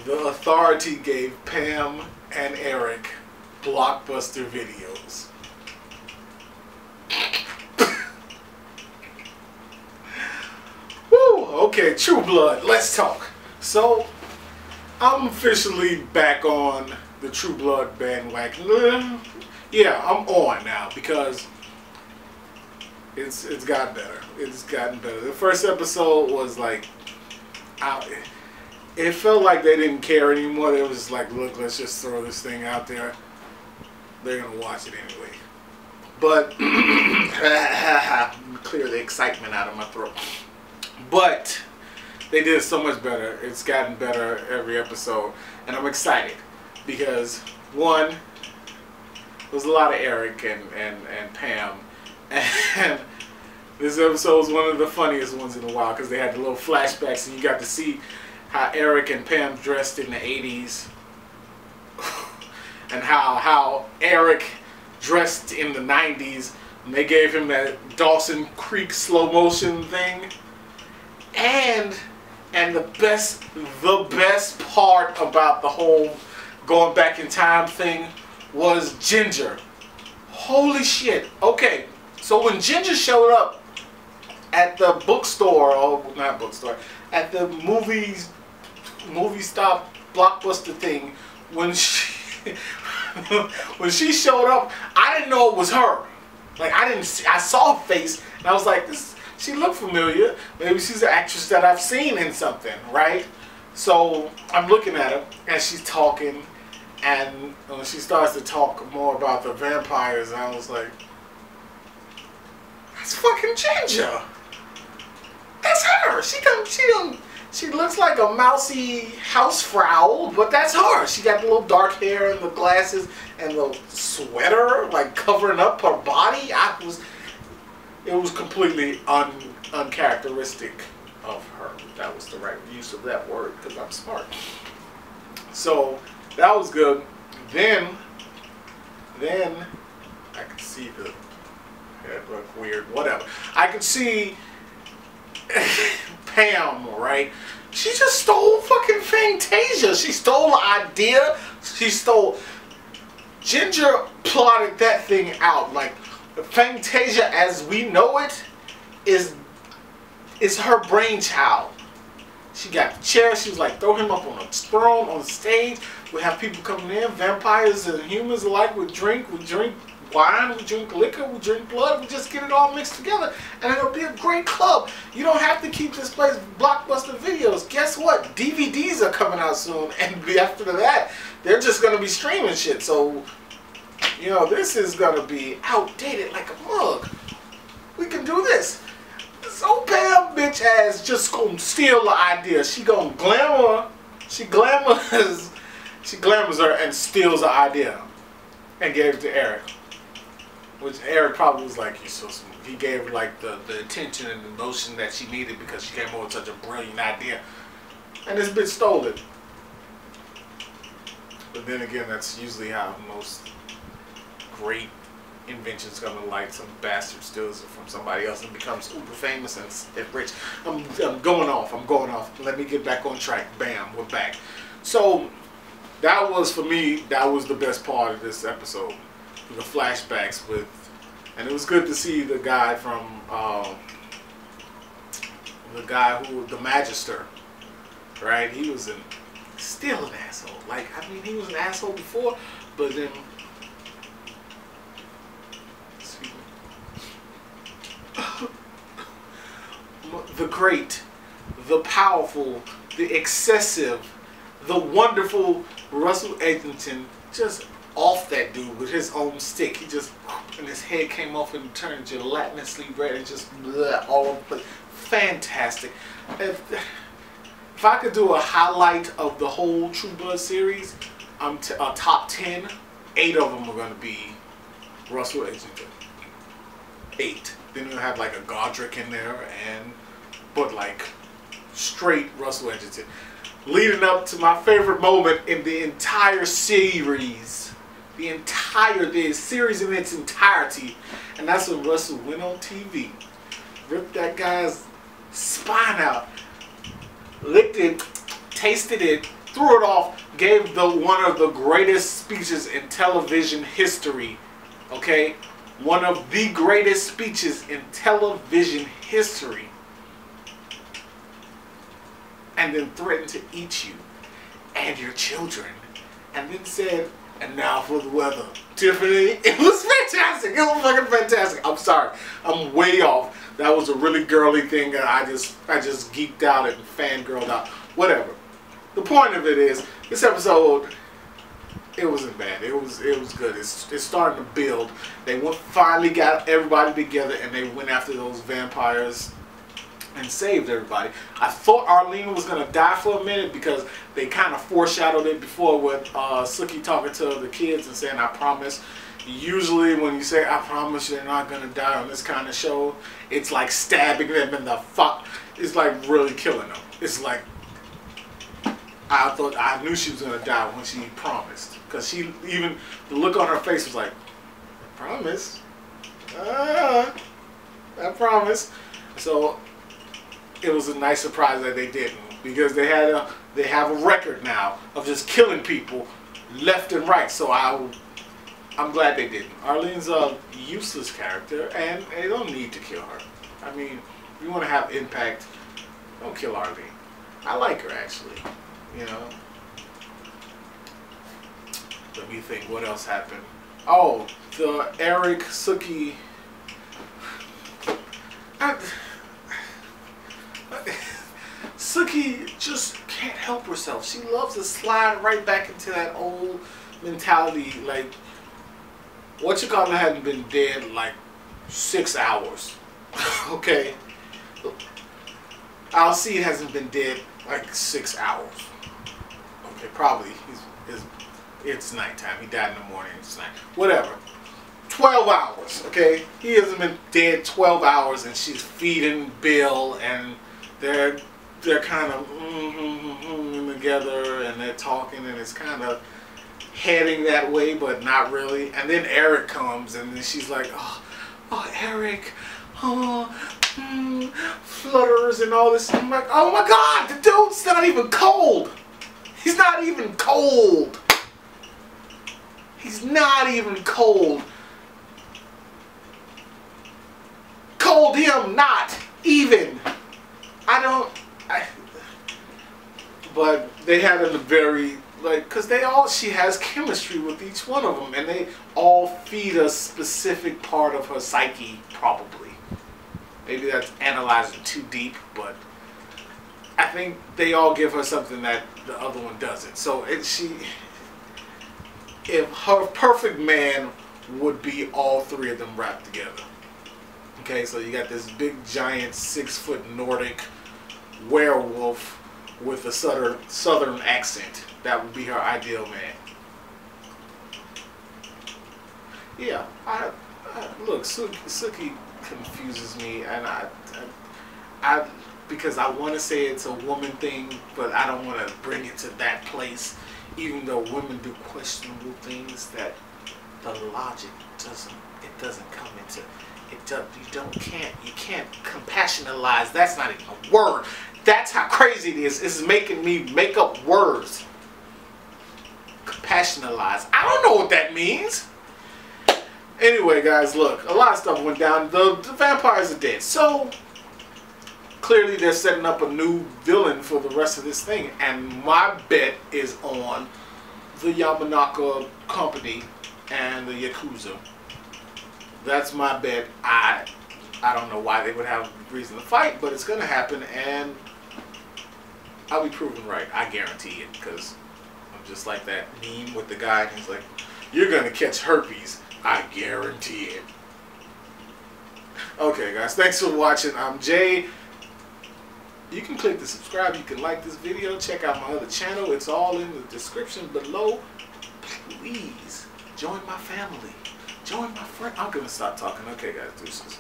The Authority gave Pam and Eric blockbuster videos. Woo! Okay, True Blood. Let's talk. So, I'm officially back on the True Blood bandwagon. Yeah, I'm on now because it's gotten better. It's gotten better. The first episode was like, it felt like they didn't care anymore. They was just like, look, let's just throw this thing out there. They're gonna watch it anyway. But clear the excitement out of my throat. But they did so much better. It's gotten better every episode, and I'm excited because one, there's a lot of Eric and Pam, and this episode was one of the funniest ones in a while because they had the little flashbacks, and you got to see how Eric and Pam dressed in the 80s, and how Eric dressed in the 90s, and they gave him that Dawson Creek slow motion thing, and the best part about the whole going back in time thing was Ginger. Holy shit. Okay, so when Ginger showed up at the bookstore, or not bookstore, at the movie stop blockbuster thing, when she showed up, I didn't know it was her. Like, I saw her face and I was like, she looked familiar. Maybe she's an actress that I've seen in something, right? So I'm looking at her and she's talking, and when she starts to talk more about the vampires, I was like, that's fucking Ginger. That's her. She looks like a mousy housefrau, but that's her. She got the little dark hair and the glasses and the sweater, like covering up her body. It was completely uncharacteristic of her. That was the right use of that word because I'm smart. So that was good. Then I could see the head look weird. Whatever. I could see Pam, right? She just stole fucking Fantasia. She stole the idea. Ginger plotted that thing out. Like, Fantasia as we know it is her brainchild. She got the chair. She was like, throw him up on a throne on the stage. We have people coming in, vampires and humans alike. We drink wine, we drink liquor, we drink blood, we just get it all mixed together, and it'll be a great club. You don't have to keep this place blockbuster videos. Guess what? DVDs are coming out soon, and after that, they're just going to be streaming shit. So, you know, this is going to be outdated like a mug. We can do this. So Pam bitch ass just going to steal the idea. She going to glamour, she glamours her and steals the idea and gave it to Eric. Which Eric probably was like, he's so smooth. He gave her like the attention and the emotion that she needed because she came up with such a brilliant idea. And this bitch stole it. But then again, that's usually how most great inventions come to light. Some bastard steals it from somebody else and becomes super famous and rich. I'm going off. Let me get back on track. Bam, we're back. So that was, for me, that was the best part of this episode. The flashbacks with, and it was good to see the guy from the Magister, right? He was still an asshole. Like, I mean, he was an asshole before, but then, excuse me, the great, the powerful, the excessive, the wonderful Russell Edgington just off that dude with his own stick. He just, and his head came off and turned gelatinously red and just all over the place. Fantastic. If I could do a highlight of the whole True Blood series, a top 10, 8 of them are going to be Russell Edgington. 8. Then you'll have like a Godric in there, but like straight Russell Edgington. Leading up to my favorite moment in the entire series. The series in its entirety. And that's when Russell went on TV. Ripped that guy's spine out. Licked it. Tasted it. threw it off, gave one of the greatest speeches in television history. Okay? One of the greatest speeches in television history. And then threatened to eat you and your children. And then said, and now for the weather. Tiffany, it was fantastic. It was fucking fantastic. I'm sorry. I'm way off. That was a really girly thing that I just geeked out and fangirled out. Whatever. The point of it is, this episode, it wasn't bad. It was good. It's starting to build. They finally got everybody together and they went after those vampires and saved everybody. I thought Arlene was gonna die for a minute because they kind of foreshadowed it before with Sookie talking to the kids and saying, "I promise." Usually when you say, "I promise you're not gonna die" on this kind of show, it's like stabbing them in the fuck. It's like really killing them. It's like, I knew she was gonna die when she promised, because even the look on her face was like, "Promise? I promise." So it was a nice surprise that they didn't, because they have a record now of just killing people left and right. So I'm glad they didn't. Arlene's a useless character, and they don't need to kill her. I mean, if you want to have impact, don't kill Arlene. I like her, actually. You know. Let me think. What else happened? Oh, the Eric Sookie. Sookie just can't help herself. She loves to slide right back into that old mentality. Like, whatchamacallit hadn't been dead like 6 hours. Okay? Alcide hasn't been dead like 6 hours. Okay, probably. It's nighttime. He died in the morning. It's night. Whatever. 12 hours, okay? He hasn't been dead 12 hours, and she's feeding Bill, and they're kind of together, and they're talking, and it's kind of heading that way, but not really. And then Eric comes, and then she's like, oh, Eric, flutters and all this. I'm like, oh my God, the dude's not even cold. He's not even cold. He's not even cold. Cold him, not even. But they had a very, like, because she has chemistry with each one of them, and they all feed a specific part of her psyche, probably. Maybe that's analyzing too deep, but I think they all give her something that the other one doesn't. So if her perfect man would be all three of them wrapped together. Okay, so you got this big giant 6-foot Nordic werewolf with a southern accent. That would be her ideal man. Yeah, look, Sookie confuses me, and I because I want to say it's a woman thing, but I don't want to bring it to that place. Even though women do questionable things, that the logic doesn't come into. You can't compassionalize. That's not even a word. That's how crazy it is. It's making me make up words. Compassionalize. I don't know what that means. Anyway, guys, look. A lot of stuff went down. The vampires are dead. So, clearly they're setting up a new villain for the rest of this thing. And my bet is on the Yamanaka Company and the Yakuza. That's my bet. I don't know why they would have reason to fight, but it's going to happen, and I'll be proven right. I guarantee it, because I'm just like that meme with the guy, and he's like, "You're going to catch herpes. I guarantee it." Okay, guys, thanks for watching. I'm Jay. You can click the subscribe. You can like this video. Check out my other channel. It's all in the description below. Please join my family. Join my friend. I'm going to stop talking. Okay, guys, deuces.